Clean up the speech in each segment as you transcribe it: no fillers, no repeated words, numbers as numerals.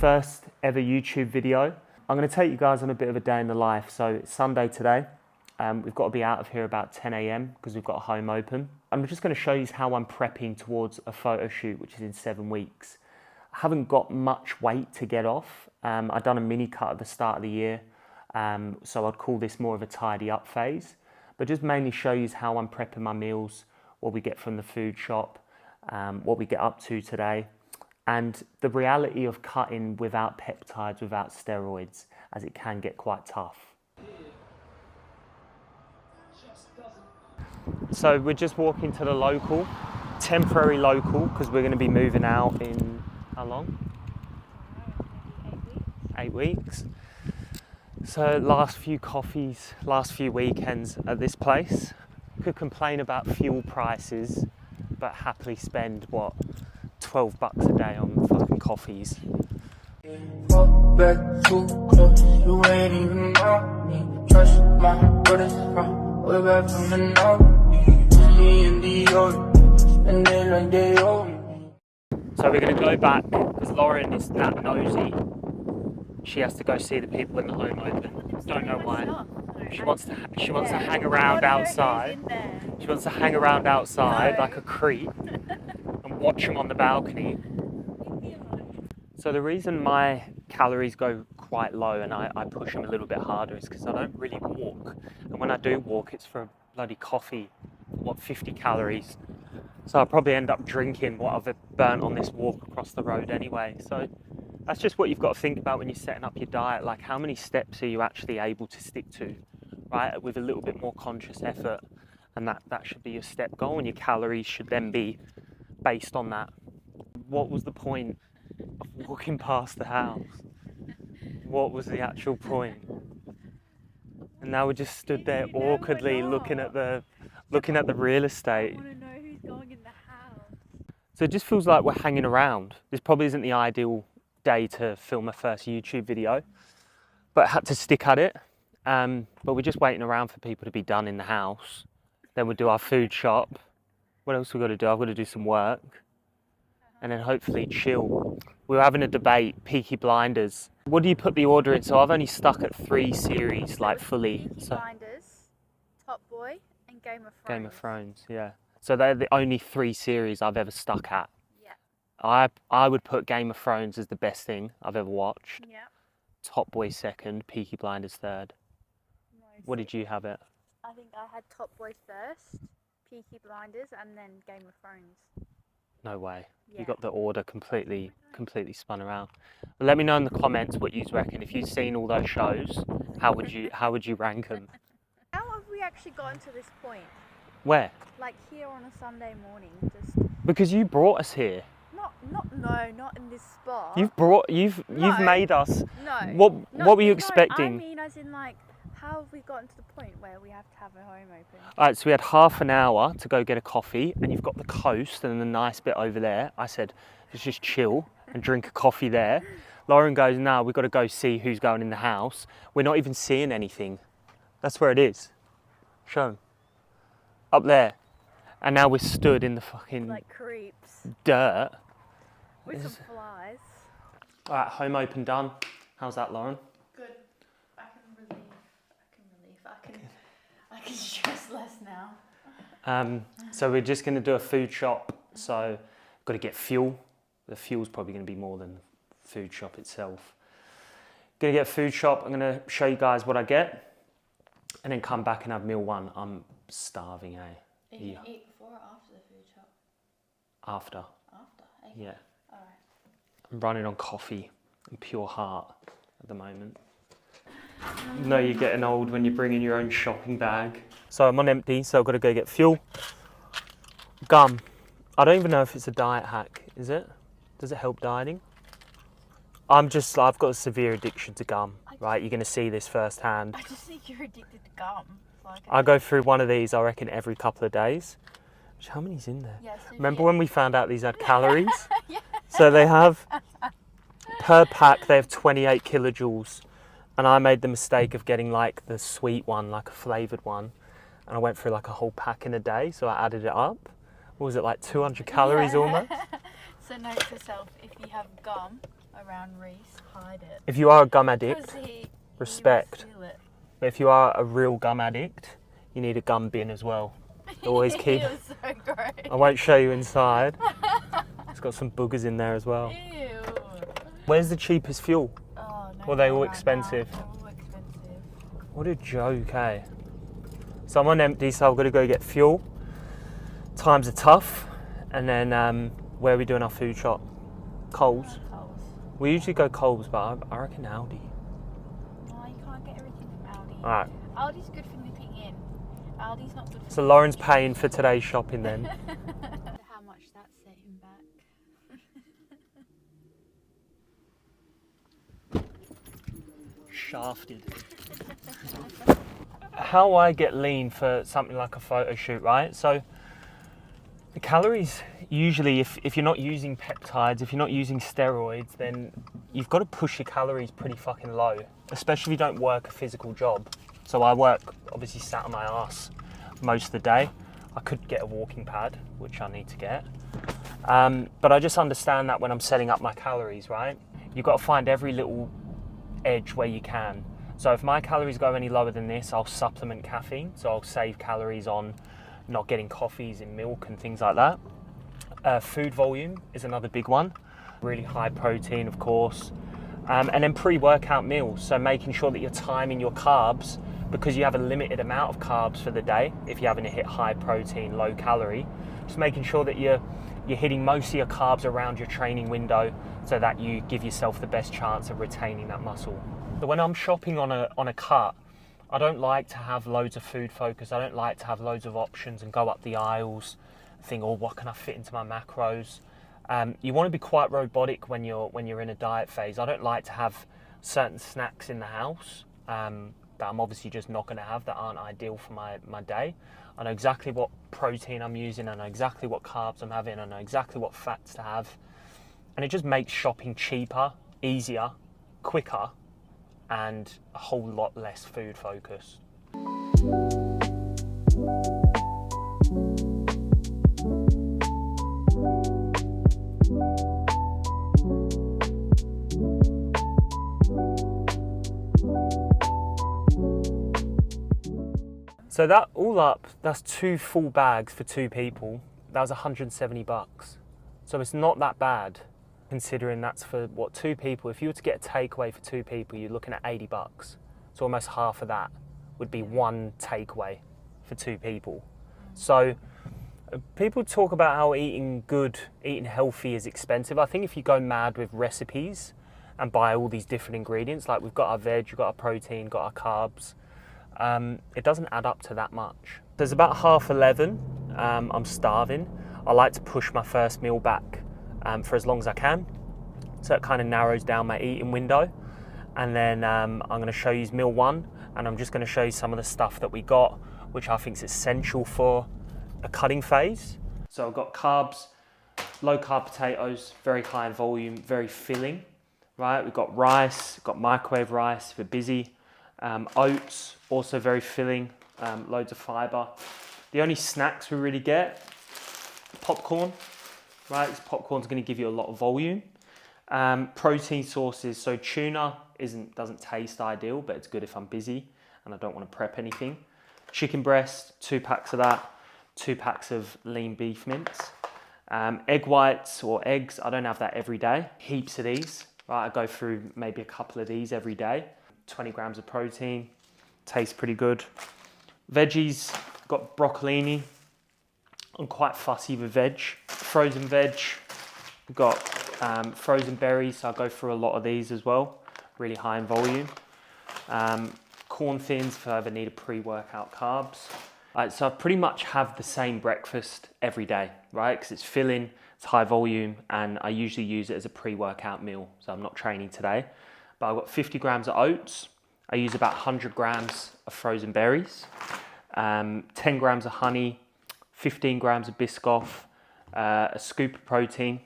first ever YouTube video. I'm going to take you guys on a bit of a day in the life. So it's Sunday today. We've got to be out of here about 10 a.m. because we've got a home open. I'm just going to show you how I'm prepping towards a photo shoot, which is in 7 weeks. I haven't got much weight to get off. I've done a mini cut at the start of the year. So I'd call this more of a tidy up phase. But just mainly show you how I'm prepping my meals, what we get from the food shop, what we get up to today, and the reality of cutting without peptides, without steroids, as it can get quite tough. So we're just walking to the local, temporary local, because we're going to be moving out in, how long? 8 weeks. So last few coffees, last few weekends at this place. Could complain about fuel prices, but happily spend, what, $12 a day on fucking coffees. So we're going to go back because Lauren is that nosy. She has to go see the people in the home open. Don't know why. She wants to hang around outside. She wants to hang around outside like a creep and watch them on the balcony. So the reason my calories go quite low and I push them a little bit harder is because I don't really walk. And when I do walk, it's for a bloody coffee, 50 calories. So I'll probably end up drinking what I've burnt on this walk across the road anyway. So that's just what you've got to think about when you're setting up your diet. Like, how many steps are you actually able to stick to, right? With a little bit more conscious effort. And that should be your step goal, and your calories should then be based on that. What was the point of walking past the house? What was the actual point? And now we just stood there awkwardly looking at the real estate. I want to know who's going in the house. So it just feels like we're hanging around. This probably isn't the ideal day to film my first YouTube video, but I had to stick at it. But we're just waiting around for people to be done in the house. Then we'll do our food shop. What else we got to do? I've got to do some work, and then hopefully chill. We were having a debate, Peaky Blinders. What do you put the order in? So I've only stuck at 3 series, like fully. Peaky Blinders, Top Boy, and Game of Thrones. Game of Thrones, yeah. So they're the only 3 series I've ever stuck at. Yeah. I would put Game of Thrones as the best thing I've ever watched. Yeah. Top Boy second, Peaky Blinders third. No, What did you have it? I think I had Top Boy first, Peaky Blinders, and then Game of Thrones. No way. Yeah. You got the order completely spun around. But let me know in the comments what you reckon. If you've seen all those shows, how would you rank them? How have we actually gotten to this point? Where? Like here on a Sunday morning, just Because you brought us here. not in this spot. You've made us. No. What were you expecting? I mean, as in, like, how have we gotten to the point where we have to have a home open? All right, so we had half an hour to go get a coffee, and you've got the coast and the nice bit over there. I said, let's just chill and drink a coffee there. Lauren goes, no, we've got to go see who's going in the house. We're not even seeing anything. That's where it is. Show 'em. Up there. And now we're stood in the fucking Like creeps. dirt. With some flies. All right, home open done. How's that, Lauren? Good. I can stress less now. So we're just going to do a food shop. So got to get fuel. The fuel's probably going to be more than the food shop itself. Going to get a food shop. I'm going to show you guys what I get, and then come back and have meal 1. I'm starving, eh? Are you going to eat before or after the food shop? After. After? Okay. Yeah. Alright. I'm running on coffee and pure heart at the moment. You know you're getting old when you're bringing your own shopping bag. So I'm on empty, so I've got to go get fuel. Gum. I don't even know if it's a diet hack, is it? Does it help dieting? I've got a severe addiction to gum, right? You're going to see this firsthand. I just think you're addicted to gum. I go through one of these, I reckon, every couple of days. How many's in there? Yeah, Remember when we found out these had calories? Yeah. So they have, per pack, they have 28 kilojoules. And I made the mistake of getting like the sweet one, like a flavoured one. And I went through like a whole pack in a day, so I added it up. What was it, like 200 calories almost? So note to self, if you have gum, around Reese, hide it. If you are a gum addict, 'Cause he respect. will steal it. But if you are a real gum addict, you need a gum bin as well. Always keep. He was so gross. I won't show you inside. It's got some boogers in there as well. Ew. Where's the cheapest fuel? Oh, no. Or are they all right expensive? now. They're all expensive. What a joke, eh? So I'm on empty, so I've got to go get fuel. Times are tough. And then where are we doing our food shop? Coles. Coles. We usually go Coles, but I reckon Aldi. No, you can't get everything from Aldi. Alright. Aldi's good for nipping in. Aldi's not good for So Lauren's paying for today's shopping then. How much that set him back. Shafted. How I get lean for something like a photo shoot, right? So the calories, usually if you're not using peptides, if you're not using steroids, then you've got to push your calories pretty fucking low, especially if you don't work a physical job. So I work, obviously sat on my ass most of the day. I could get a walking pad, which I need to get. But I just understand that when I'm setting up my calories, right? You've got to find every little edge where you can. So if my calories go any lower than this, I'll supplement caffeine. So I'll save calories on not getting coffees in milk and things like that. Food volume is another big one. Really high protein, of course. And then pre-workout meals. So making sure that you're timing your carbs, because you have a limited amount of carbs for the day. If you're having to hit high protein, low calorie, just making sure that you're hitting most of your carbs around your training window so that you give yourself the best chance of retaining that muscle. So when I'm shopping on a cut, I don't like to have loads of food focus. I don't like to have loads of options and go up the aisles, think, oh, what can I fit into my macros? You want to be quite robotic when you're in a diet phase. I don't like to have certain snacks in the house that I'm obviously just not going to have, that aren't ideal for my day. I know exactly what protein I'm using. I know exactly what carbs I'm having. I know exactly what fats to have. And it just makes shopping cheaper, easier, quicker, and a whole lot less food focused. So that all up, that's 2 full bags for 2 people. That was $170. So it's not that bad, considering that's for, what, 2 people. If you were to get a takeaway for 2 people, you're looking at $80. So almost half of that would be one takeaway for 2 people. So people talk about how eating good, eating healthy is expensive. I think if you go mad with recipes and buy all these different ingredients, like we've got our veg, we've got our protein, got our carbs, it doesn't add up to that much. There's about 11:30, I'm starving. I like to push my first meal back for as long as I can. So it kind of narrows down my eating window. And then I'm going to show you meal 1, and I'm just going to show you some of the stuff that we got, which I think is essential for a cutting phase. So I've got carbs, low carb potatoes, very high in volume, very filling, right? We've got rice, we've got microwave rice if we're busy. Oats, also very filling, loads of fiber. The only snacks we really get, popcorn, right? This popcorn's going to give you a lot of volume. Protein sources, so tuna doesn't taste ideal, but it's good if I'm busy and I don't want to prep anything. Chicken breast, 2 packs of that, 2 packs of lean beef mince. Egg whites or eggs, I don't have that every day. Heaps of these, right? I go through maybe a couple of these every day. 20 grams of protein, tastes pretty good. Veggies, got broccolini. I'm quite fussy with veg. Frozen veg, got frozen berries, so I'll go through a lot of these as well. Really high in volume. Corn thins if I ever need a pre-workout carbs. So I pretty much have the same breakfast every day, right? Because it's filling, it's high volume, and I usually use it as a pre-workout meal. So I'm not training today. But I've got 50 grams of oats. I use about 100 grams of frozen berries, 10 grams of honey, 15 grams of Biscoff, a scoop of protein,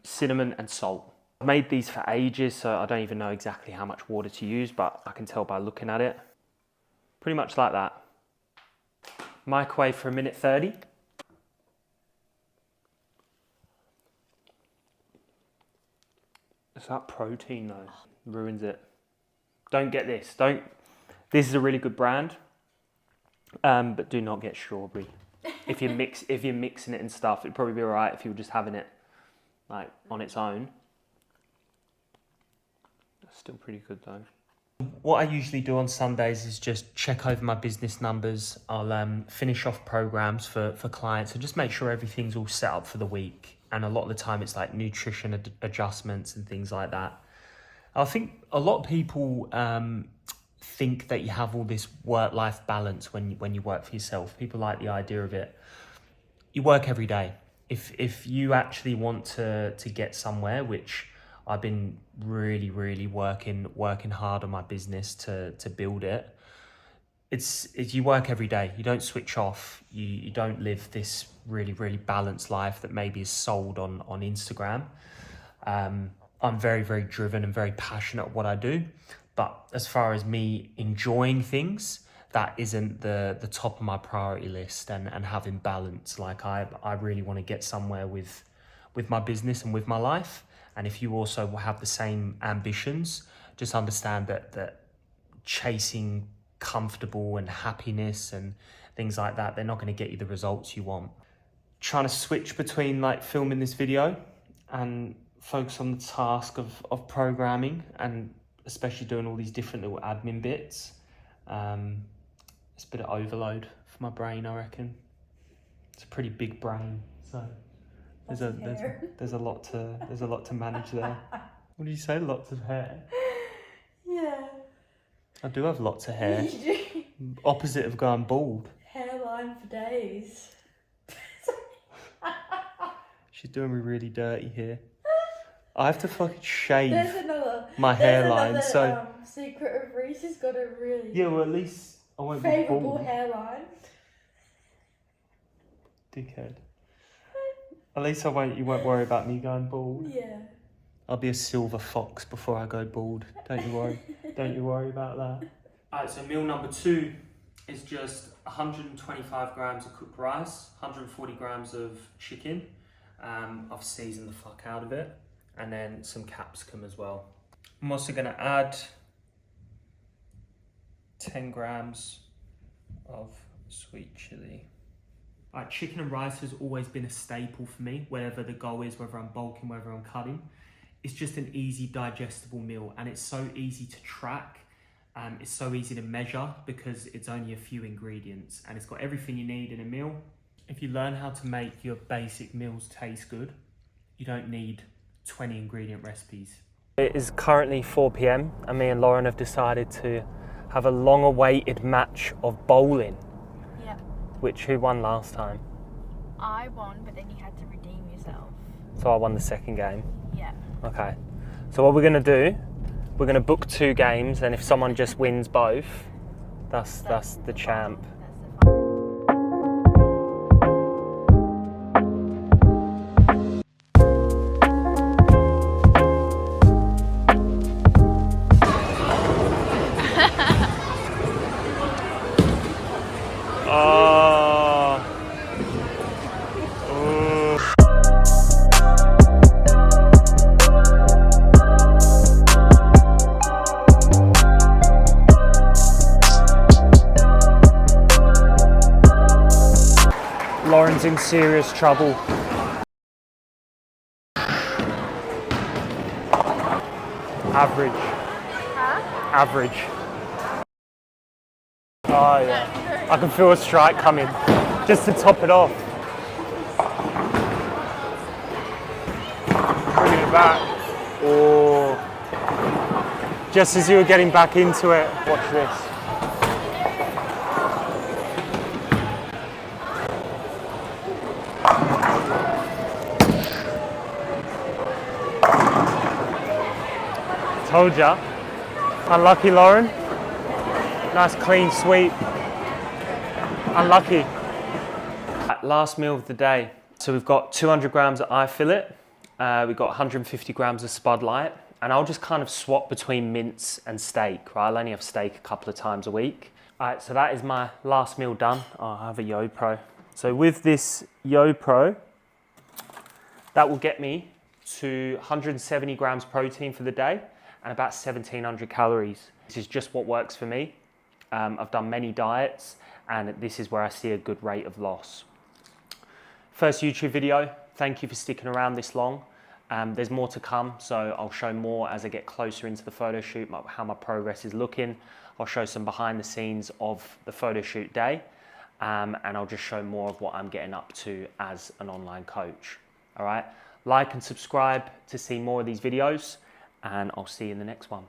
cinnamon and salt. I've made these for ages, so I don't even know exactly how much water to use, but I can tell by looking at it. Pretty much like that. Microwave for 1:30. It's that protein though. Ruins it. Don't get this. This is a really good brand. But do not get strawberry. If you're mixing it and stuff, it'd probably be alright if you were just having it like on its own. It's still pretty good though. What I usually do on Sundays is just check over my business numbers. I'll finish off programs for clients and just make sure everything's all set up for the week. And a lot of the time it's like nutrition adjustments and things like that. I think a lot of people think that you have all this work-life balance when you work for yourself. People like the idea of it. You work every day. If you actually want to get somewhere, which I've been really working hard on my business to build it. It's you work every day. You don't switch off. You don't live this really balanced life that maybe is sold on Instagram. I'm very driven and very passionate at what I do. But as far as me enjoying things, that isn't the top of my priority list, and having balance. Like I really want to get somewhere with my business and with my life. And if you also have the same ambitions, just understand that chasing comfortable and happiness and things like that, they're not going to get you the results you want. Trying to switch between like filming this video and focus on the task of programming, and especially doing all these different little admin bits. It's a bit of overload for my brain, I reckon. It's a pretty big brain, so there's a lot to manage there. What do you say? Lots of hair? Yeah. I do have lots of hair. You do. Opposite of going bald. Hairline for days. She's doing me really dirty here. I have to fucking shave my there's hairline. Another, so secret of Reese has got a really well, at least I won't be favourable bald. hairline. Dickhead. At least you won't worry about me going bald. Yeah. I'll be a silver fox before I go bald. Don't you worry. Don't you worry about that. Alright, so meal number 2 is just 125 grams of cooked rice, 140 grams of chicken. I've seasoned the fuck out of it. And then some capsicum as well. I'm also gonna add 10 grams of sweet chili. All right, chicken and rice has always been a staple for me, whatever the goal is, whether I'm bulking, whether I'm cutting. It's just an easy, digestible meal, and it's so easy to track. It's so easy to measure because it's only a few ingredients, and it's got everything you need in a meal. If you learn how to make your basic meals taste good, you don't need 20 ingredient recipes. It is currently 4 p.m. and me and Lauren have decided to have a long-awaited match of bowling. Yeah. Who won last time? I won, but then you had to redeem yourself. So I won the second game. Yeah. Okay. So what we're gonna do, we're gonna book 2 games, and if someone just wins both, that's the champ. Lauren's in serious trouble. Average. Huh? Average. Oh yeah. I can feel a strike coming. Just to top it off. Bringing it back. Oh. Just as you were getting back into it. Watch this. Told ya. Unlucky, Lauren. Nice clean sweep. Unlucky. Last meal of the day. So we've got 200 grams of eye fillet. We've got 150 grams of spud light. And I'll just kind of swap between mince and steak, right? I'll only have steak a couple of times a week. All right, so that is my last meal done. Oh, I have a YoPro. So with this YoPro, that will get me to 170 grams protein for the day and about 1700 calories. This is just what works for me. I've done many diets and this is where I see a good rate of loss. First YouTube video, thank you for sticking around this long. There's more to come, so I'll show more as I get closer into the photo shoot, how my progress is looking. I'll show some behind the scenes of the photo shoot day, and I'll just show more of what I'm getting up to as an online coach. All right, like and subscribe to see more of these videos, and I'll see you in the next one.